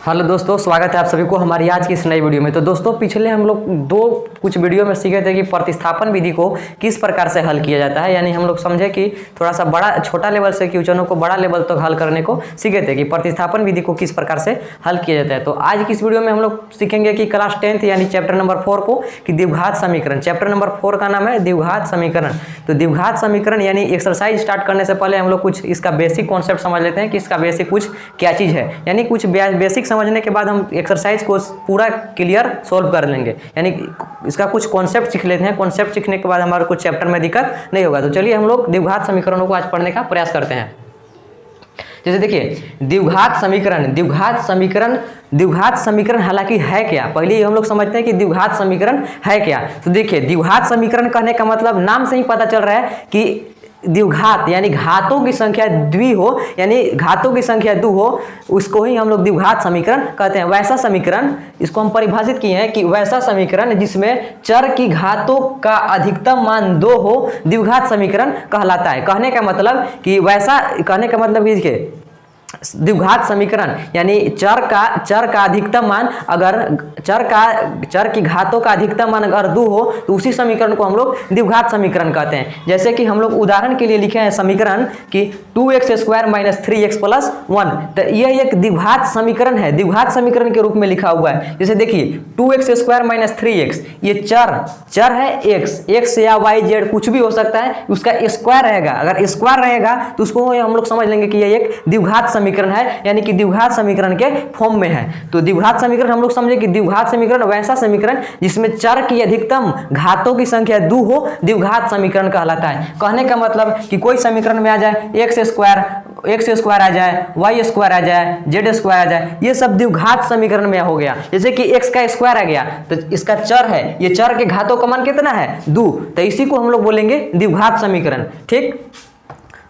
Hello दोस्तों, स्वागत है आप सभी को हमारी आज की इस नई वीडियो में। तो दोस्तों, पिछले हम लोग कुछ वीडियो में सीखे थे कि प्रतिस्थापन विधि को किस प्रकार से हल किया जाता है। यानी हम लोग समझे कि थोड़ा सा छोटा लेवल से क्वेश्चनों को बड़ा लेवल तक हल करने को सीखे थे कि प्रतिस्थापन विधि को किस प्रकार से हल किया जाता है। तो आज की इस वीडियो में हम लोग सीखेंगे कि क्लास 10th यानी चैप्टर नंबर 4 को कि द्विघात समीकरण। चैप्टर नंबर 4 का नाम है द्विघात समीकरण। तो द्विघात समीकरण यानी एक्सरसाइज स्टार्ट करने से पहले हम लोग कुछ इसका बेसिक कॉन्सेप्ट समझ लेते हैं कि इसका बेसिक कुछ क्या चीज़ है। यानी कुछ बेसिक समझने के बाद हम एक्सरसाइज को पूरा क्लियर सॉल्व कर लेंगे। यानी इसका कुछ कॉन्सेप्ट सीख लेते हैं। कॉन्सेप्ट सीखने के बाद हमारे कुछ चैप्टर में दिक्कत नहीं होगा। तो चलिए हम लोग द्विघात समीकरणों को आज पढ़ने का प्रयास करते हैं। जैसे देखिए, द्विघात समीकरण हालांकि है क्या, पहले हम लोग समझते हैं कि द्विघात समीकरण है क्या। तो देखिए, द्विघात समीकरण कहने का मतलब नाम से ही पता चल रहा है कि द्विघात यानी घातों की संख्या द्वि हो, यानी घातों की संख्या दो हो, उसको ही हम लोग द्विघात समीकरण कहते हैं। वैसा समीकरण, इसको हम परिभाषित किए हैं कि वैसा समीकरण जिसमें चर की घातों का अधिकतम मान 2 हो, द्विघात समीकरण कहलाता है। कहने का मतलब कि द्विघात समीकरण यानी चर का अधिकतम मान, अगर चर की घातों का अधिकतम मान अगर 2 हो तो उसी समीकरण को हम लोग द्विघात समीकरण कहते हैं। जैसे कि हम लोग उदाहरण के लिए लिखे हैं समीकरण कि 2x² - 3x + 1। तो यह एक द्विघात समीकरण है, द्विघात समीकरण के रूप में लिखा हुआ है। जैसे देखिए, 2x² - 3x, ये चर है x या y z कुछ भी हो सकता है, उसका स्क्वायर रहेगा। अगर स्क्वायर रहेगा तो उसको हम लोग समझ लेंगे कि यह एक द्विघात समीकरण है, यानी कि द्विघात समीकरण के फॉर्म में है। तो द्विघात समीकरण हम लोग समझे कि द्विघात समीकरण वैसा समीकरण जिसमें चर की अधिकतम घातों की संख्या 2 हो, द्विघात समीकरण कहलाता है। कहने का मतलब कि कोई समीकरण में आ जाए x स्क्वायर आ जाए, y² आ जाए, z² आ जाए, ये सब द्विघात समीकरण में हो गया। जैसे कि x का स्क्वायर आ गया तो इसका चर है, ये चर के घातों का मान कितना है 2, तो इसी को हम लोग बोलेंगे द्विघात समीकरण। ठीक,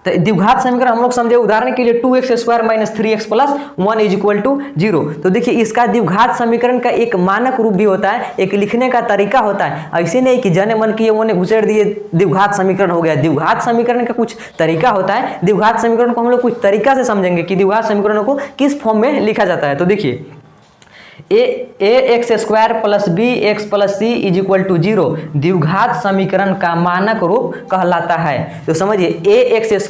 तो द्विघात समीकरण हम लोग समझे उदाहरण के लिए 2x² - 3x + 1 = 0। तो देखिए, इसका द्विघात समीकरण का एक मानक रूप भी होता है, एक लिखने का तरीका होता है। ऐसे नहीं कि जने मन किए उन्हें घुसेड़ दिए द्विघात समीकरण हो गया। द्विघात समीकरण का कुछ तरीका होता है। द्विघात समीकरण को हम लोग कुछ तरीका से समझेंगे कि द्विघात समीकरणों को किस फॉर्म में लिखा जाता है। तो देखिए, ax² + bx + c = 0 द्विघात समीकरण का मानक रूप कहलाता है। तो समझिए, ax²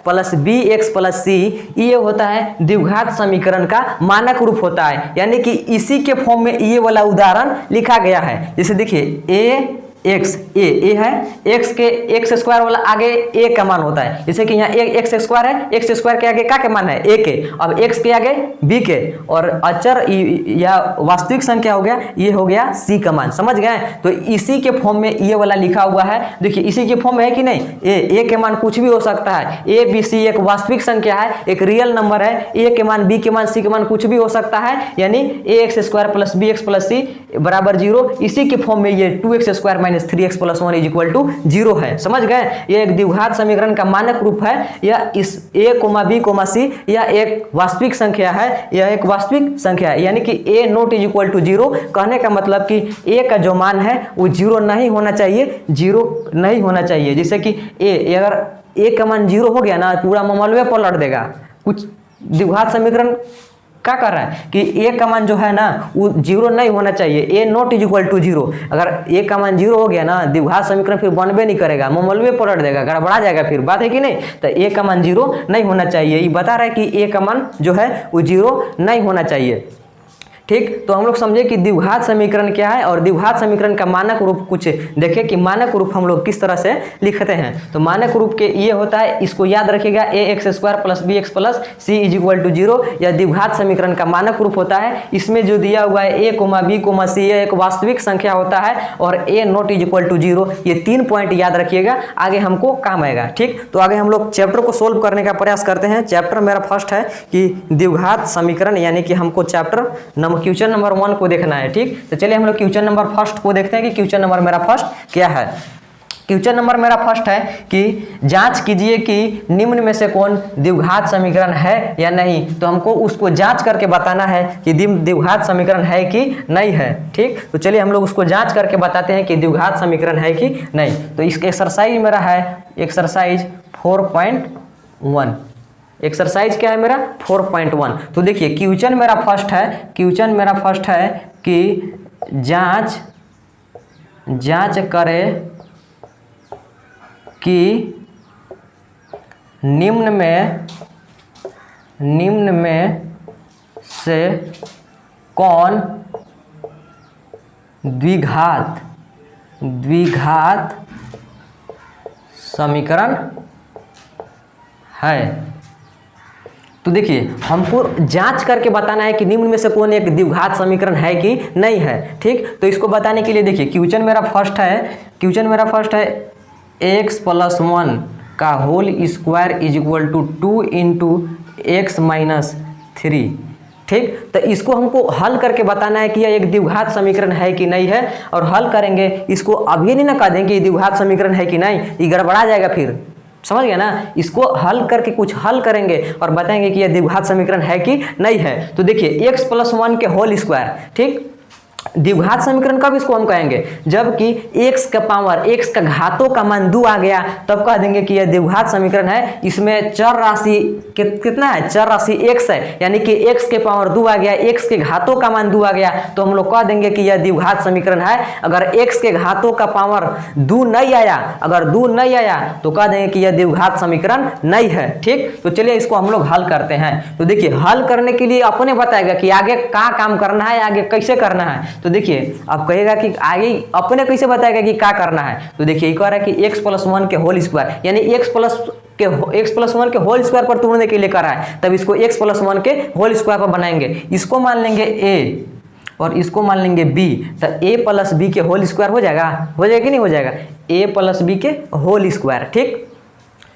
+ bx + c ये होता है द्विघात समीकरण का मानक रूप होता है, यानी कि इसी के फॉर्म में ये वाला उदाहरण लिखा गया है। जैसे देखिए, a है, x² वाला आगे a का मान होता है। जैसे कि यहाँ x² है, x² के आगे का मान है a के, अब x के आगे b के, और अचर या वास्तविक संख्या हो गया, ये हो गया c का मान। समझ गए? तो इसी के फॉर्म में ये वाला लिखा हुआ है। देखिए, इसी के फॉर्म में है कि नहीं, a के मान कुछ भी हो सकता है। a b c एक वास्तविक संख्या है, एक रियल नंबर है। a के मान, b के मान, c के मान कुछ भी हो सकता है, यानी ax² + bx + c = 0। इसी के फॉर्म में ये 2x² - 3x + 1 = 0 है। समझ गए? यह एक द्विघात समीकरण का मानक रूप है। यह इस a, b, c यह एक वास्तविक संख्या है, यह एक वास्तविक संख्या है, यानी कि a ≠ 0। कहने का मतलब कि a का जो मान है वो 0 नहीं होना चाहिए, जैसे कि अगर a का मान 0 हो गया ना, पूरा मामला पलट देगा। कुछ द्विघात समीकरण क्या कर रहा है कि a का मान जो है ना वो 0 नहीं होना चाहिए, a ≠ 0। अगर a का मान 0 हो गया ना, द्विघात समीकरण फिर बनबे नहीं करेगा, मामले पलट देगा, गड़बड़ा जाएगा। फिर बात है कि नहीं? तो a का मान 0 नहीं होना चाहिए, ये बता रहा है कि a का मान जो है वो 0 नहीं होना चाहिए। ठीक, तो हम लोग समझे कि द्विघात समीकरण क्या है और द्विघात समीकरण का मानक रूप कुछ देखें कि मानक रूप हम लोग किस तरह से लिखते हैं। तो मानक रूप के ये होता है, इसको याद रखिएगा, ax² + bx + c = 0 यह द्विघात समीकरण का मानक रूप होता है। इसमें जो दिया हुआ है a, b, c यह एक वास्तविक संख्या होता है, और a ≠ 0, ये 3 पॉइंट याद रखिएगा, आगे हमको काम आएगा। ठीक, तो आगे हम लोग चैप्टर को सोल्व करने का प्रयास करते हैं। चैप्टर मेरा फर्स्ट है कि द्विघात समीकरण, यानी कि हमको चैप्टर क्वेश्चन नंबर 1 को देखना है। ठीक, तो चलिए हम लोग क्वेश्चन नंबर फर्स्ट को देखते हैं कि क्वेश्चन नंबर मेरा फर्स्ट क्या है। क्वेश्चन नंबर मेरा फर्स्ट है कि जांच कीजिए कि निम्न में से कौन द्विघात समीकरण है या नहीं। तो हमको उसको जांच करके बताना है कि द्विघात समीकरण है कि नहीं है। ठीक, तो चलिए हम लोग उसको जांच करके बताते हैं कि द्विघात समीकरण है कि नहीं। तो इसका एक्सरसाइज मेरा है एक्सरसाइज 4.1। एक्सरसाइज क्या है मेरा 4.1। तो देखिए क्वेश्चन मेरा फर्स्ट है कि जांच करे कि निम्न में से कौन द्विघात समीकरण है। तो देखिए हमको जांच करके बताना है कि निम्न में से कौन एक द्विघात समीकरण है कि नहीं है। ठीक, तो इसको बताने के लिए देखिए क्वेश्चन मेरा फर्स्ट है x प्लस 1 का whole square is equal to 2 into x minus 3। ठीक, तो इसको हमको हल करके बताना है कि यह एक द्विघात समीकरण है कि नहीं है, और हल करेंगे इसको। अभी नहीं ना कह दें कि द्विघात समीकरण है कि नहीं, ये गड़बड़ा जाएगा फिर, समझ गया ना। इसको हल करके कुछ हल करेंगे और बताएंगे कि यह द्विघात समीकरण है कि नहीं है। तो देखिए x प्लस 1 के होल स्क्वायर, ठीक, द्विघात समीकरण कब इसको हम कहेंगे, जबकि x का पावर, x का घातों का मान 2 आ गया, तब कह देंगे कि यह द्विघात समीकरण है। इसमें चर राशि कितना है, चर राशि x है, यानी कि x के पावर 2 आ गया, x के घातों का मान 2 आ गया, तो हम लोग कह देंगे कि यह द्विघात समीकरण है। अगर x के घातों का पावर 2 नहीं आया, तो कह देंगे कि यह द्विघात समीकरण नहीं है। ठीक, तो चलिए इसको हम लोग हल करते हैं। तो देखिए हल करने के लिए अपने बताएगा कि आगे क्या काम करना है, आगे कैसे करना है। तो देखिए अब कहेगा कि आगे अपने कैसे बताएगा कि क्या करना है। तो देखिए कह रहा है कि x प्लस 1 के होल स्क्वायर, यानी x प्लस 1 के होल स्क्वायर पर तोड़ने के लिए कर रहा है, तब इसको x प्लस 1 के होल स्क्वायर पर बनाएंगे। इसको मान लेंगे a और इसको मान लेंगे b, तो a प्लस b के होल स्क्वायर हो जाएगा कि नहीं हो जाएगा, a प्लस b के होल स्क्वायर। ठीक,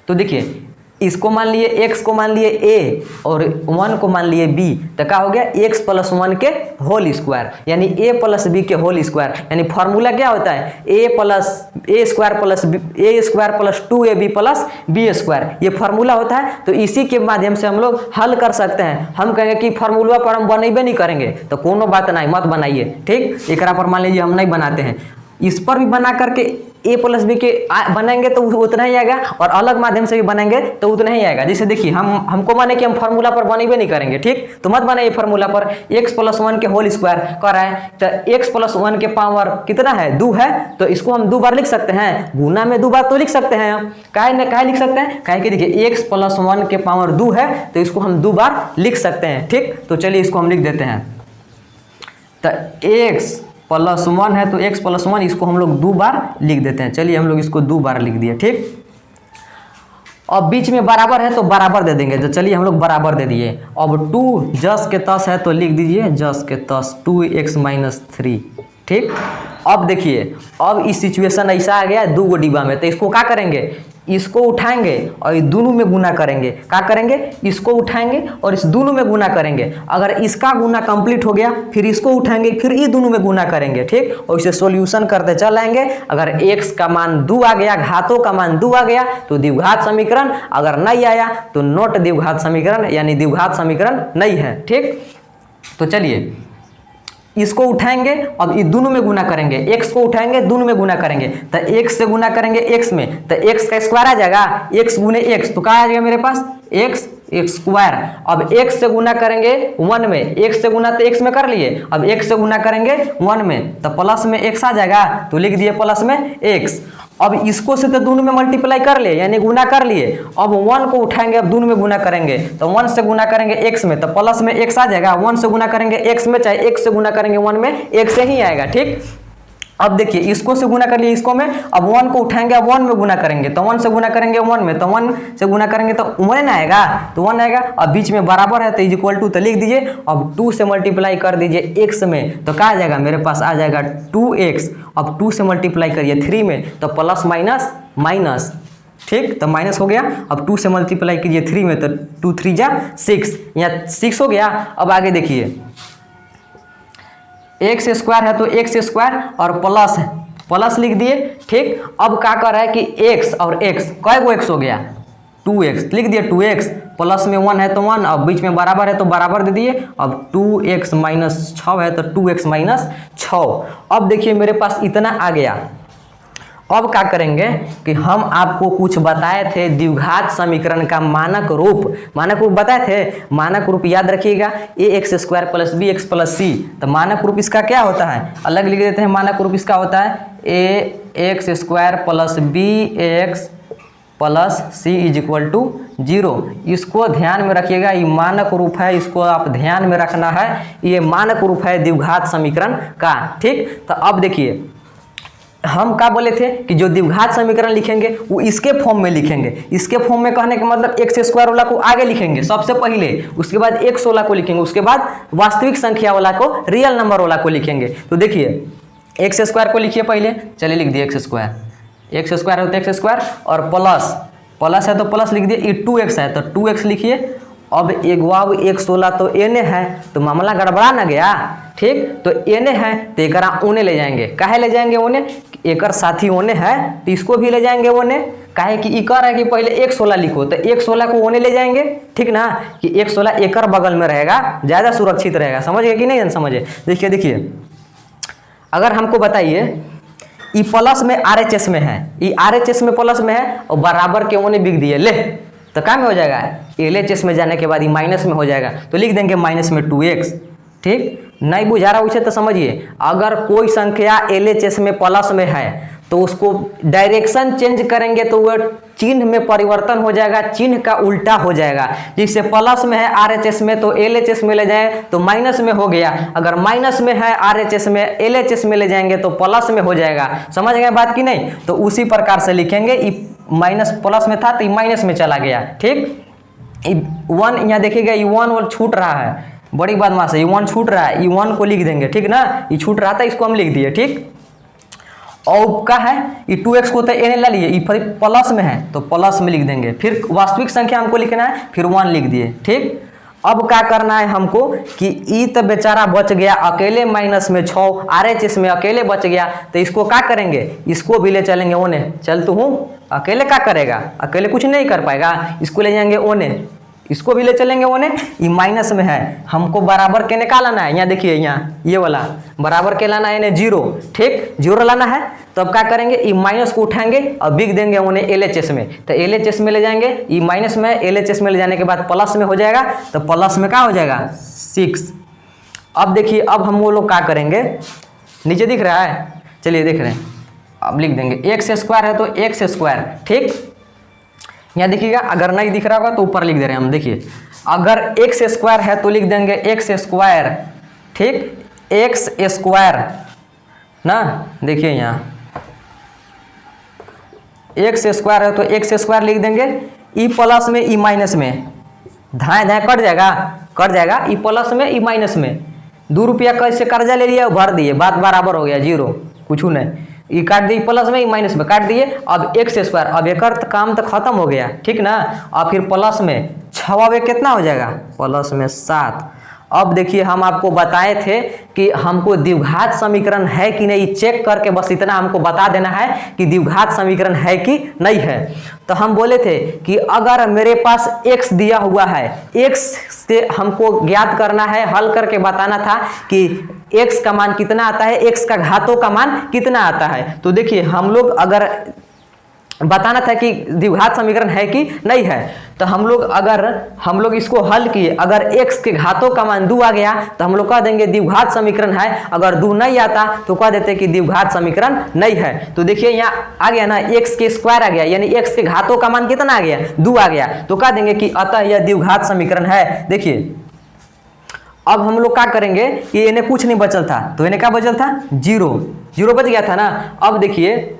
तो देखिए इसको मान लिए x को मान लिए a और 1 को मान लिए b, तो क्या हो गया x प्लस 1 के होल स्क्वायर, यानी a प्लस b के होल स्क्वायर। यानी फॉर्मूला क्या होता है, a square plus 2ab plus b square, ये फार्मूला होता है। तो इसी के माध्यम से हम लोग हल कर सकते हैं। हम कहेंगे कि फार्मूला पर हम बनेबे नहीं करेंगे, तो कोनो बात नहीं, मत बनाइए। ठीक, एकरा पर मान लीजिए हम नहीं बनाते हैं, इस पर भी बना करके a प्लस बी के बनाएंगे तो उतना ही आएगा, और अलग माध्यम से भी बनाएंगे तो उतना ही आएगा। जैसे देखिए हमको माने कि हम फार्मूला पर बनेबे नहीं करेंगे, ठीक, तो मत बनाइए फार्मूला पर। x प्लस 1 के होल स्क्वायर कर रहा है, तो x प्लस 1 के पावर कितना है, 2 है, तो इसको हम 2 बार लिख सकते हैं, गुना में 2 बार तो लिख सकते हैं। काहे लिख सकते हैं, काहे कि देखिए x प्लस 1 के पावर 2 है, तो इसको हम 2 बार लिख सकते हैं। ठीक, तो चलिए इसको हम लिख देते हैं। तो x प्लस 1 है, तो x प्लस 1 इसको हम लोग 2 बार लिख देते हैं। चलिए हम लोग इसको 2 बार लिख दिए। ठीक, अब बीच में बराबर है तो बराबर दे देंगे, तो चलिए हम लोग बराबर दे दिए। अब 2 जस के तस है तो लिख दीजिए जस के तस 2x माइनस 3। ठीक, अब देखिए अब इस सिचुएशन ऐसा आ गया 2 गो डिब्बा में, तो इसको क्या करेंगे, इसको उठाएंगे और दोनों में गुना करेंगे। क्या करेंगे, इसको उठाएंगे और इस दोनों में गुना करेंगे। अगर इसका गुना कंप्लीट हो गया, फिर इसको उठाएंगे, फिर ये दोनों में गुना करेंगे। ठीक, और इसे सॉल्यूशन करते चल आएंगे। अगर x का मान 2 आ गया, घातों का मान 2 आ गया तो द्विघात समीकरण, अगर नहीं आया तो नॉट द्विघात समीकरण, यानी द्विघात समीकरण नहीं है। ठीक, तो चलिए इसको उठाएंगे, अब ये दोनों में गुना करेंगे, x को उठाएंगे दोनों में गुना करेंगे, तो x से गुना करेंगे x में, तो x का स्क्वायर आ जाएगा, x गुने x, तो क्या आ जाएगा मेरे पास x स्क्वायर। अब x से गुना करेंगे 1 में, x से गुना तो x में कर लिए, अब x से गुना करेंगे 1 में, तो प्लस में x आ जाएगा, तो लिख दिए प्लस में x। अब इसको से तो दोनों में मल्टीप्लाई कर लिए, यानी गुना कर लिए। अब 1 को उठाएंगे, अब दोनों में गुना करेंगे, तो 1 से गुना करेंगे x में, तो प्लस में x आ जाएगा। 1 से गुना करेंगे x में, चाहे x से गुना करेंगे 1 में, x से ही आएगा। ठीक, अब देखिए इसको से गुना कर लिए इसको में, अब 1 को उठाएंगे, अब 1 में गुना करेंगे, तो 1 से गुना करेंगे 1 में, तो 1 से गुना करेंगे तो 1 आएगा, तो 1 आएगा। अब बीच में बराबर है तो इज इक्वल टू, तो लिख दीजिए। अब 2 से मल्टीप्लाई कर दीजिए x में, तो क्या आ जाएगा मेरे पास, आ जाएगा 2x। अब 2 से मल्टीप्लाई करिए 3 में, तो प्लस माइनस माइनस। ठीक, तो माइनस हो गया। अब 2 से मल्टीप्लाई कीजिए 3 में, तो 2 3 जा 6, यहाँ 6 हो गया। अब आगे देखिए x स्क्वायर है तो x स्क्वायर और प्लस है, प्लस लिख दिए। ठीक, अब क्या कर रहा है कि x और x, कै गो x हो गया, 2x, लिख दिए 2x, प्लस में 1 है तो 1, अब बीच में बराबर है तो बराबर दे दिए। अब 2x माइनस 6 है तो 2x माइनस 6। अब देखिए मेरे पास इतना आ गया। अब क्या करेंगे कि हम आपको कुछ बताए थे द्विघात समीकरण का मानक रूप बताए थे। मानक रूप याद रखिएगा, A X square plus B X plus C. तो मानक रूप इसका क्या होता है, अलग लिख देते हैं। मानक रूप इसका होता है A X square plus B X plus C is equal to 0। इसको ध्यान में रखिएगा, ये मानक रूप है, इसको आप ध्यान में रखना है। ये मानक रूप है द्विघात समीकरण का। ठीक, तो अब देखिए हम क्या बोले थे कि जो द्विघात समीकरण लिखेंगे वो इसके फॉर्म में लिखेंगे। इसके फॉर्म में कहने का मतलब एक्स स्क्वायर वाला को आगे लिखेंगे सबसे पहले, उसके बाद एक्स वाला को लिखेंगे, उसके बाद वास्तविक संख्या वाला को, रियल नंबर वाला को लिखेंगे। तो देखिए एक्स स्क्वायर को लिखिए पहले, चलिए लिख दिए एक्स स्क्वायर होता है एक्स स्क्वायर, और प्लस है तो प्लस लिख दिए। ये 2x है तो 2x लिखिए। अब एक वाव एक 16 तो एन है, तो मामला गड़बड़ा ना गया। ठीक, तो एन है तो एक ओने ले जाएंगे। काहे ले जाएंगे ओने, एक साथी ओने है तो इसको भी ले जाएंगे ओने। काहे कि इकर है कि पहले एक 16 लिखो, तो एक 16 को ओने ले जाएंगे। ठीक ना, कि एक 16 एकर बगल में रहेगा, ज़्यादा सुरक्षित रहेगा। समझ गए कि नहीं समझे। देखिए अगर हमको बताइए ई प्लस में RHS में है, ई RHS में प्लस में है और बराबर के ओने बिक दिए ले, तो क्या में हो जाएगा, LHS में जाने के बाद ये माइनस में हो जाएगा। तो लिख देंगे माइनस में 2x। ठीक, नहीं बुझा रहा उसे तो समझिए, अगर कोई संख्या LHS में प्लस में है तो उसको डायरेक्शन चेंज करेंगे तो वह चिन्ह में परिवर्तन हो जाएगा, चिन्ह का उल्टा हो जाएगा। जिससे प्लस में है RHS में तो LHS में ले जाएं तो माइनस में हो गया, अगर माइनस में है RHS में LHS में ले जाएंगे तो प्लस में हो जाएगा। समझ गए बात की नहीं। तो उसी प्रकार से लिखेंगे, माइनस प्लस में था तो माइनस में चला गया। ठीक, 1 यहाँ देखिएगा, ये 1 छूट रहा है, बड़ी बदमाश है, ये 1 छूट रहा है, ये 1 को लिख देंगे। ठीक ना, ये छूट रहा था इसको हम लिख दिए। ठीक, और का है ये 2x को तो एन ला लिए, ये प्लस में है तो प्लस में लिख देंगे। फिर वास्तविक संख्या हमको लिखना है, फिर 1 लिख दिए। ठीक, अब क्या करना है हमको कि ई तो बेचारा बच गया अकेले माइनस में 6, RHS में अकेले बच गया, तो इसको क्या करेंगे, इसको भी ले चलेंगे ओने। चल तू हूँ अकेले क्या करेगा, अकेले कुछ नहीं कर पाएगा, इसको ले जाएंगे ओने, इसको भी ले चलेंगे ओने। ये माइनस में है, हमको बराबर के निकालना है। यहाँ देखिए, यहाँ ये वाला बराबर के लाना है 0। ठीक, 0 लाना है तो अब क्या करेंगे, ये माइनस को उठाएंगे और बिक देंगे उन्हें LHS में, तो LHS में ले जाएंगे। ये माइनस में LHS में ले जाने के बाद प्लस में हो जाएगा, तो प्लस में क्या हो जाएगा 6। अब देखिए, अब हम वो लोग क्या करेंगे, नीचे दिख रहा है, चलिए देख रहे हैं, अब लिख देंगे एक्स स्क्वायर है तो एक्स स्क्वायर। ठीक, यहाँ देखिएगा, अगर नहीं दिख रहा होगा तो ऊपर लिख दे रहे हैं हम। देखिए अगर एक्स स्क्वायर है तो लिख देंगे एक्स स्क्वायर। ठीक, एक्स स्क्वायर ना, देखिए यहाँ एक्स स्क्वायर है तो एक्स स्क्वायर लिख देंगे। ई प्लस में ई माइनस में धाए धाए कट जाएगा, ई प्लस में ई माइनस में 2 रुपया कैसे कर्जा ले लिया भर दिए, बात बराबर हो गया 0, कुछ नहीं। ये काट दिए प्लस में, माइनस में काट दिए, अब एक्स स्क्वायर, अब एक काम तो खत्म हो गया। ठीक ना, अब फिर प्लस में 6 कितना हो जाएगा, प्लस में 7। अब देखिए हम आपको बताए थे कि हमको द्विघात समीकरण है कि नहीं, चेक करके बस इतना हमको बता देना है कि द्विघात समीकरण है कि नहीं है। तो हम बोले थे कि अगर मेरे पास x दिया हुआ है, x से हमको ज्ञात करना है, हल करके बताना था कि x का मान कितना आता है, x का घातों का मान कितना आता है। तो देखिए हम लोग अगर बताना था कि द्विघात समीकरण है कि नहीं है, तो हम लोग इसको हल किए, अगर x के घातों का मान 2 आ गया तो हम लोग कह देंगे द्विघात समीकरण है। अगर 2 नहीं आता तो कह देते कि द्विघात समीकरण नहीं है। तो देखिए यहाँ आ गया ना, x के स्क्वायर आ गया, यानी x के घातों का मान कितना आ गया, 2 आ गया, तो कह देंगे कि अतः यह द्विघात समीकरण है। देखिए अब हम लोग क्या करेंगे कि इन्हें कुछ नहीं बचल था, तो इन्हें क्या बचल था, 0 बच गया था ना। अब देखिए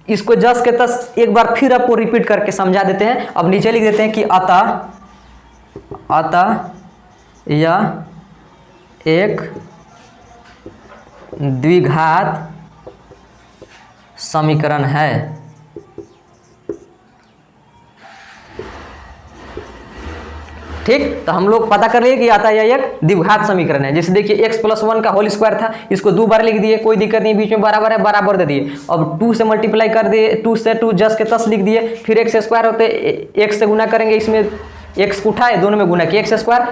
इसको जस के तस एक बार फिर आपको रिपीट करके समझा देते हैं। अब नीचे लिख देते हैं कि अतः यह एक द्विघात समीकरण है। ठीक, तो हम लोग पता कर लिए कि आता है यह एक द्विघात समीकरण है। जैसे देखिए x + 1 का होल स्क्वायर था, इसको 2 बार लिख दिए, कोई दिक्कत नहीं, बीच में बराबर है बराबर दे दिए। अब 2 से मल्टीप्लाई कर दिए, 2 से 2 जस के तस लिख दिए, फिर x स्क्वायर होते x से गुना करेंगे, इसमें x को उठाए दोनों में गुना किए x स्क्वायर,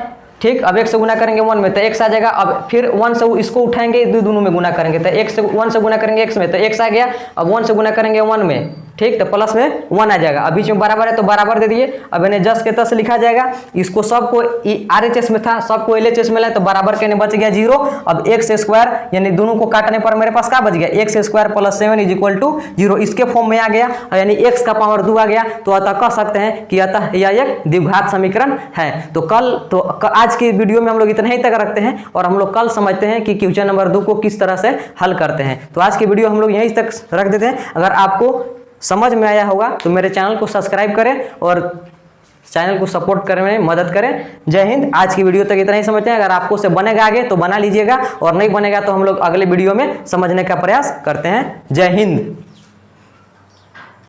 ठीक। अब 1 से गुना करेंगे 1 में तो x आ जाएगा। अब फिर 1 से इसको उठाएंगे, दोनों में गुना करेंगे तो 1 से गुना करेंगे x में तो x आ गया। अब 1 से गुना करेंगे 1 में, ठीक, तो प्लस में 1 आ जाएगा। अब बीच में बराबर है तो बराबर दे दिए। अब इन्हें जस के तस लिखा जाएगा। इसको सबको RHS में था, सबको LHS में लाए तो बराबर के बच गया 0। अब x स्क्वायर यानी दोनों को काटने पर मेरे पास क्या बच गया, x square plus 7 is equal to 0 इसके फॉर्म में आ गया, यानी x का पावर 2 आ गया। तो अतः कह सकते हैं कि अतः यह एक द्विघात समीकरण है। तो आज की वीडियो में हम लोग इतना ही तक रखते हैं और हम लोग कल समझते हैं कि क्वेश्चन नंबर 2 को किस तरह से हल करते हैं। तो आज की वीडियो हम लोग यहीं तक रख देते हैं। अगर आपको समझ में आया होगा तो मेरे चैनल को सब्सक्राइब करें और चैनल को सपोर्ट करने में मदद करें। जय हिंद। आज की वीडियो तक इतना ही समझते हैं। अगर आपको से बनेगा आगे तो बना लीजिएगा और नहीं बनेगा तो हम लोग अगले वीडियो में समझने का प्रयास करते हैं। जय हिंद।